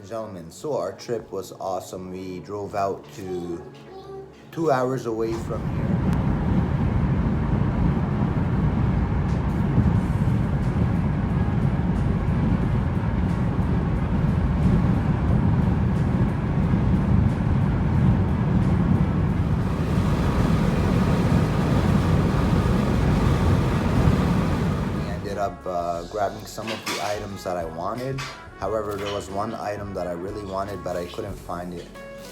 and gentlemen, so our trip was awesome. We drove out to 2 hours away from here. We ended up grabbing some of the items that I wanted. However, there was one item that I really wanted, but I couldn't find it.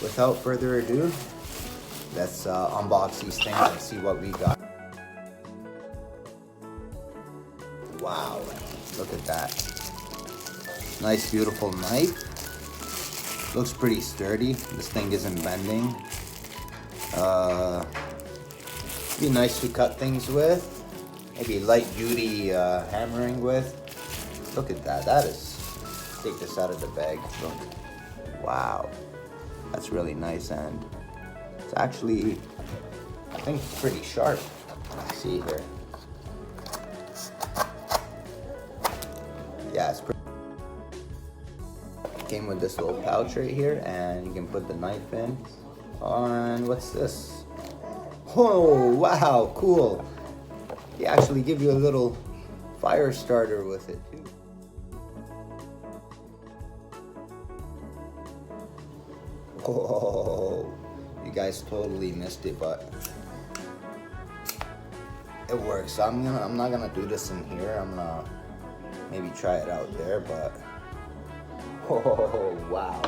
Without further ado, let's unbox these things and see what we got. Wow, look at that. Nice, beautiful knife. Looks pretty sturdy. This thing isn't bending. Be nice to cut things with. Maybe light duty hammering with. Look at that. That is. Take this out of the bag. Look. Wow, that's really nice, and it's actually, I think, pretty sharp. Let's see here. Yeah, it's pretty. Came with this little pouch right here, and you can put the knife in. And what's this? Oh wow, cool. They actually give you a little fire starter with it too. Oh, you guys totally missed it, but it works. So I'm not gonna do this in here. I'm gonna maybe try it out there, but oh wow,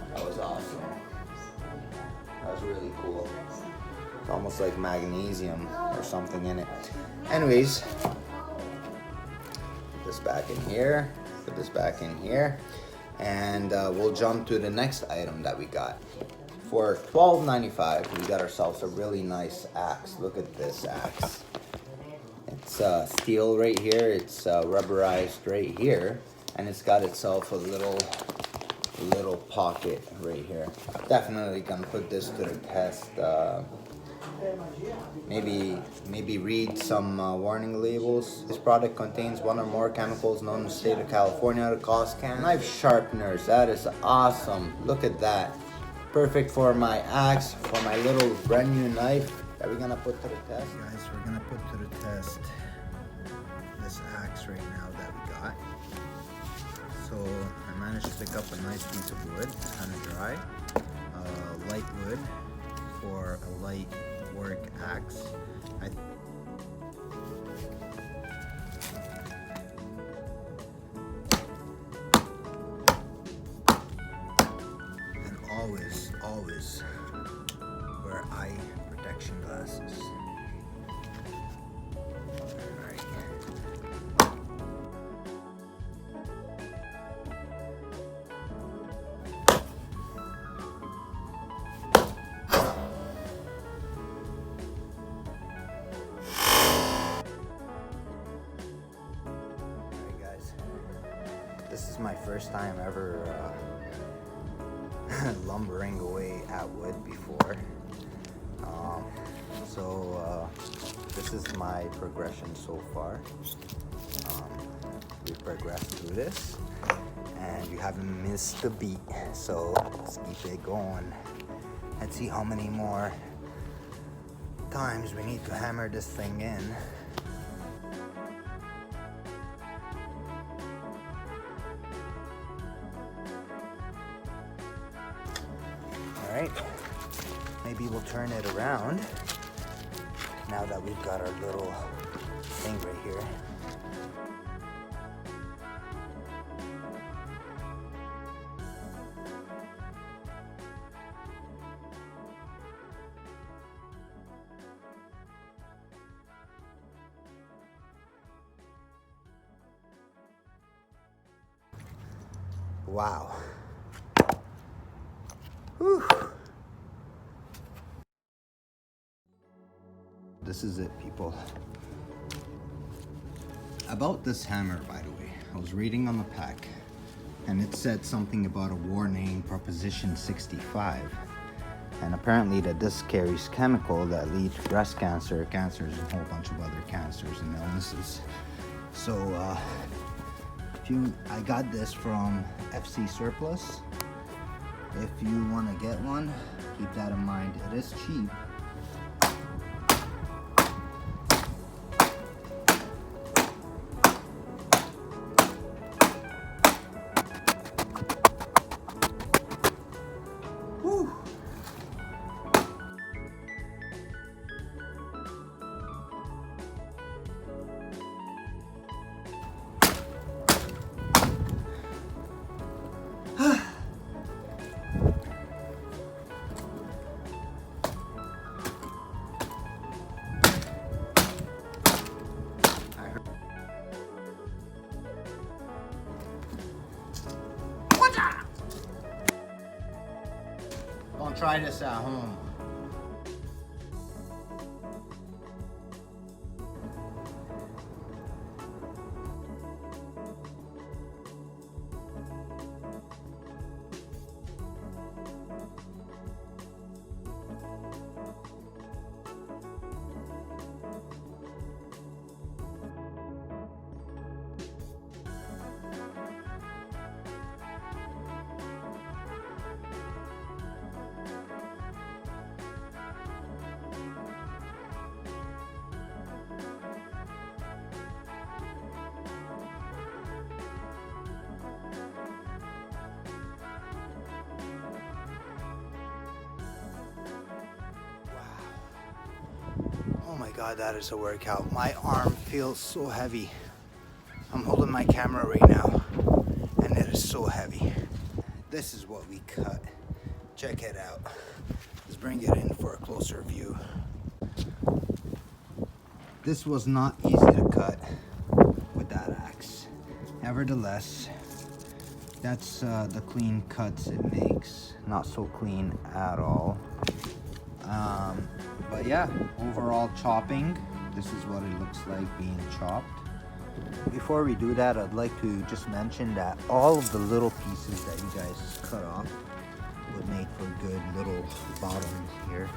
that was awesome. That was really cool. It's almost like magnesium or something in it. Anyways, put this back in here. Put this back in here. And we'll jump to the next item that we got. For $12.95, we got ourselves a really nice axe. Look at this axe. It's steel right here. It's rubberized right here, and it's got itself a little pocket right here. Definitely gonna put this to the test. Maybe read some warning labels. This product contains one or more chemicals known in the state of California to cause cancer. Knife sharpeners, that is awesome. Look at that. Perfect for my axe, for my little brand new knife that we're gonna put to the test. Guys, we're gonna put to the test this axe right now that we got. So I managed to pick up a nice piece of wood. It's kind of dry. Light wood for a light work axe. And always wear eye protection glasses. Alright. This is my first time ever lumbering away at wood before. So this is my progression so far. We've progressed through this, and you haven't missed a beat. So let's keep it going. Let's see how many more times we need to hammer this thing in. Alright, maybe we'll turn it around now that we've got our little thing right here. Wow. Whew. This is it, people. About this hammer, by the way, I was reading on the pack, and it said something about a warning, Proposition 65. And apparently that this carries chemical that leads to breast cancer, cancers, and a whole bunch of other cancers and illnesses. So I got this from FC Surplus. If you want to get one, keep that in mind. It is cheap. Whew. Don't try this at home. Oh my god, that is a workout. My arm feels so heavy. I'm holding my camera right now and it is so heavy. This is what we cut. Check it out. Let's bring it in for a closer view. This was not easy to cut with that axe. Nevertheless, that's the clean cuts it makes. Not so clean at all. But yeah, overall chopping, this is what it looks like being chopped. Before we do that, I'd like to just mention that all of the little pieces that you guys cut off would make for good little bottoms here.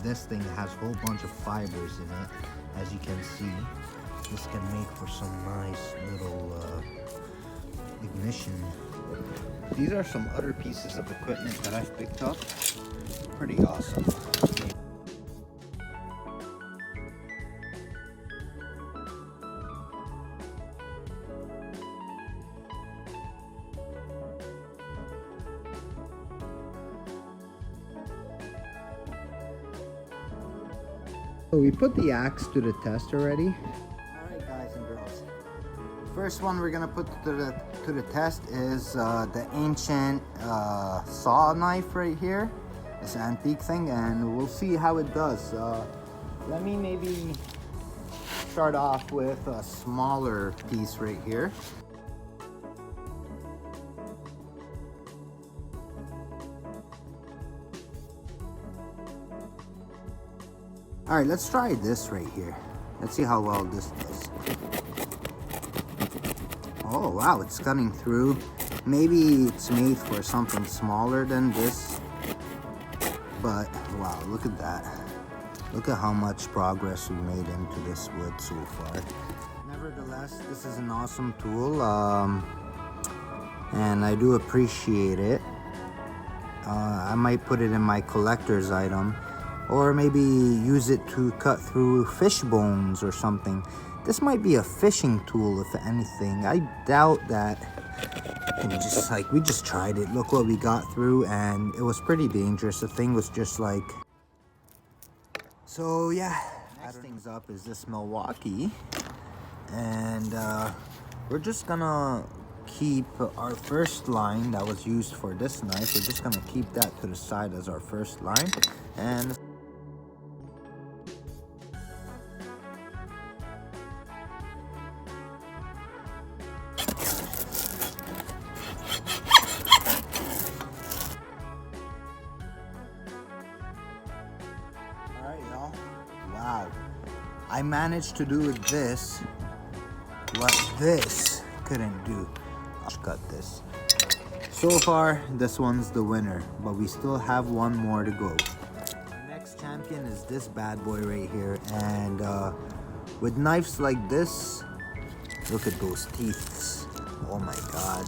This thing has a whole bunch of fibers in it, as you can see. This can make for some nice little ignition. These are some other pieces of equipment that I've picked up. Pretty awesome. So we put the axe to the test already. Alright guys and girls. First one we're gonna put to the test is the ancient saw knife right here. This antique thing, and we'll see how it does. Let me maybe start off with a smaller piece right here. All right, let's try this right here. Let's see how well this does. Oh wow, it's cutting through. Maybe it's made for something smaller than this. But wow, look at that. Look at how much progress we made into this wood so far. Nevertheless, this is an awesome tool, and I do appreciate it. I might put it in my collector's item, or maybe use it to cut through fish bones or something. This might be a fishing tool, if anything. I doubt that. We just tried it. Look what we got through, and it was pretty dangerous. The thing was just like... So yeah, next things up is this Milwaukee, and we're just gonna keep our first line that was used for this knife. We're just gonna keep that to the side as our first line, and wow, I managed to do this what this couldn't do. I'll cut this. So far, this one's the winner, but we still have one more to go. Our next champion is this bad boy right here, and with knives like this, Look at those teeth. Oh my god.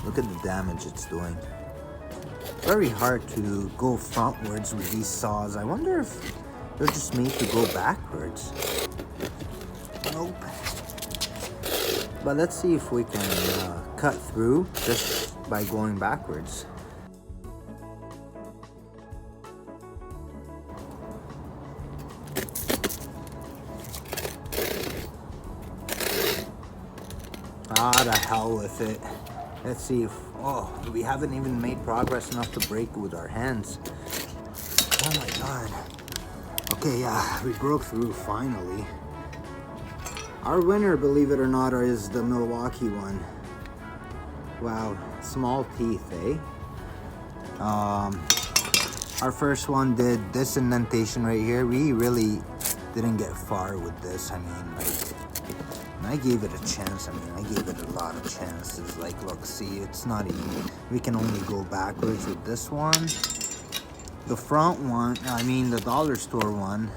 Look at the damage it's doing. Very hard to go frontwards with these saws. I wonder if they're just made to go backwards. Nope. But let's see if we can cut through just by going backwards. Ah, the hell with it. Let's see if, oh, we haven't even made progress enough to break with our hands. Oh my god. Okay, yeah, we broke through finally. Our winner, believe it or not, is the Milwaukee one. Wow, small teeth, eh? Our first one did this indentation right here. We really didn't get far with this. I mean, like, I gave it a chance. I mean, I gave it a lot of chances. Like, look, see, it's not even, we can only go backwards with this one. The front one, I mean, the dollar store one,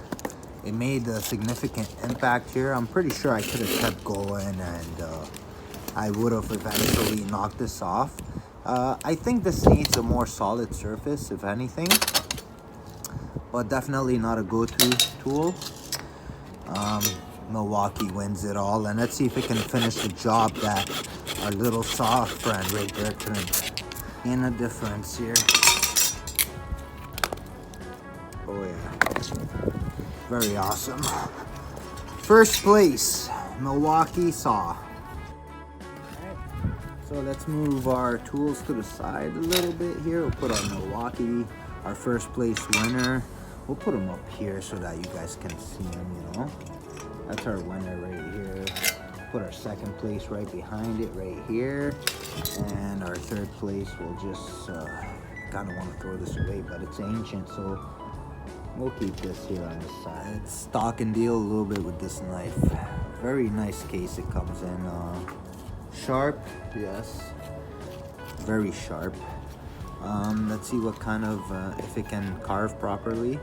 it made a significant impact here. I'm pretty sure I could have kept going and I would have eventually knocked this off. I think this needs a more solid surface, if anything, but definitely not a go-to tool. Milwaukee wins it all, and let's see if it can finish the job that our little saw friend right there couldn't. In a difference here. Oh yeah, very awesome. First place, Milwaukee saw. So let's move our tools to the side a little bit here. We'll put our Milwaukee, our first place winner. We'll put him up here so that you guys can see him, you know. That's our winner right here. Put our second place right behind it right here. And our third place, we'll just kind of want to throw this away, but it's ancient, so we'll keep this here on the side. Stock and deal a little bit with this knife. Very nice case it comes in. Sharp, yes. Very sharp. Let's see what kind of, if it can carve properly.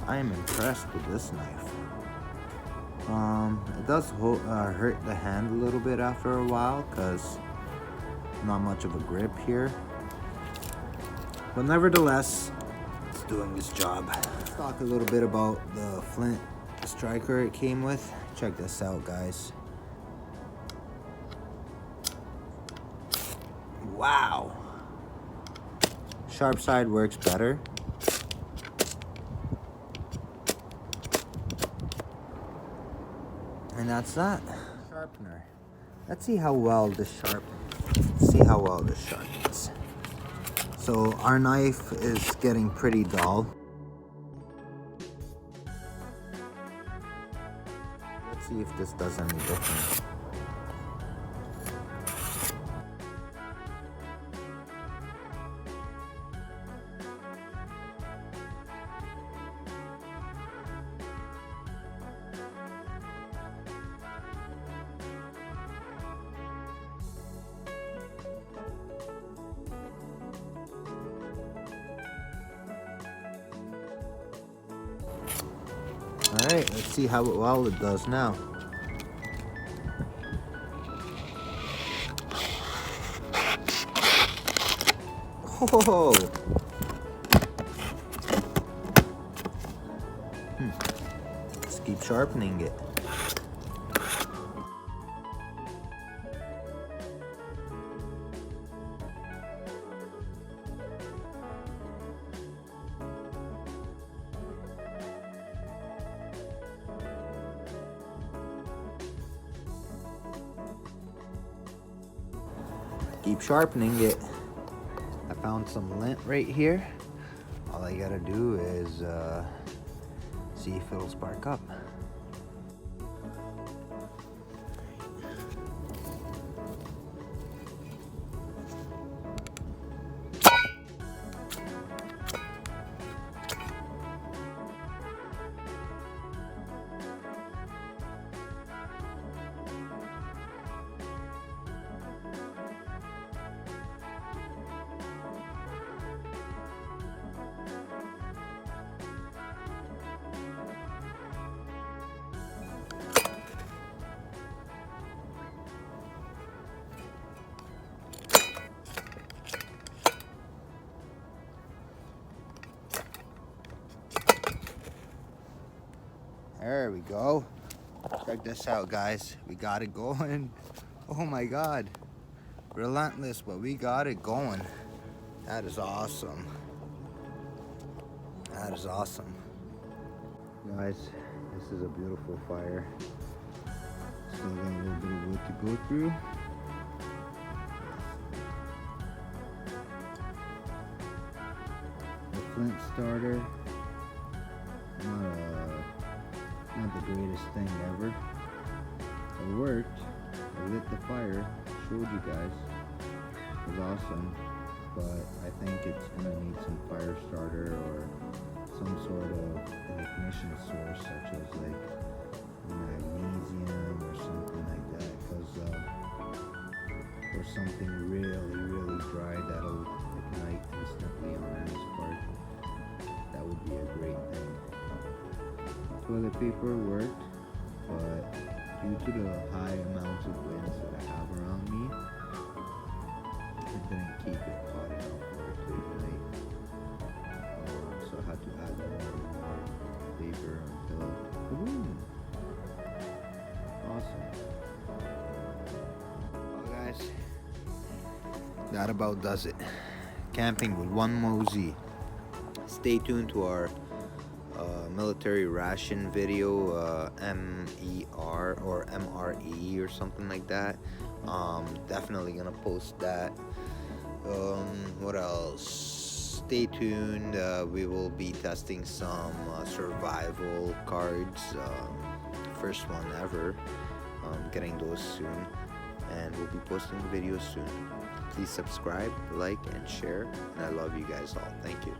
I am impressed with this knife. It does hurt the hand a little bit after a while because not much of a grip here. But nevertheless, it's doing its job. Let's talk a little bit about the flint striker it came with. Check this out, guys. Wow. Sharp side works better. And that's that. Sharpener. Let's see how well this sharpens. See how well this sharpens. So our knife is getting pretty dull. Let's see if this does any different. Alright, let's see how well it does now. Oh! Let's keep sharpening it. keep sharpening it. I found some lint right here. All I gotta do is see if it'll spark up. There we go. Check this out, guys. We got it going. Oh my God. Relentless, but we got it going. That is awesome. That is awesome. Guys, this is a beautiful fire. Still got a little bit of wood to go through. The flint starter. Not the greatest thing ever. It worked. I lit the fire. Showed you guys. It was awesome. But I think it's gonna need some fire starter or some sort of ignition source, such as like magnesium or something like that. Because or something really dry that'll ignite instantly on this part. That would be a great thing. Toilet paper worked, but due to the high amounts of winds that I have around me, it didn't keep it hot enough for it to ignite. So I had to add more paper until, boom! Awesome. Well guys, that about does it. Camping with one Mosey. Stay tuned to our military ration video, MER or MRE or something like that. Definitely gonna post that. What else? Stay tuned. We will be testing some survival cards. First one ever. Getting those soon, and we'll be posting the videos soon. Please subscribe, like, and share. And I love you guys all. Thank you.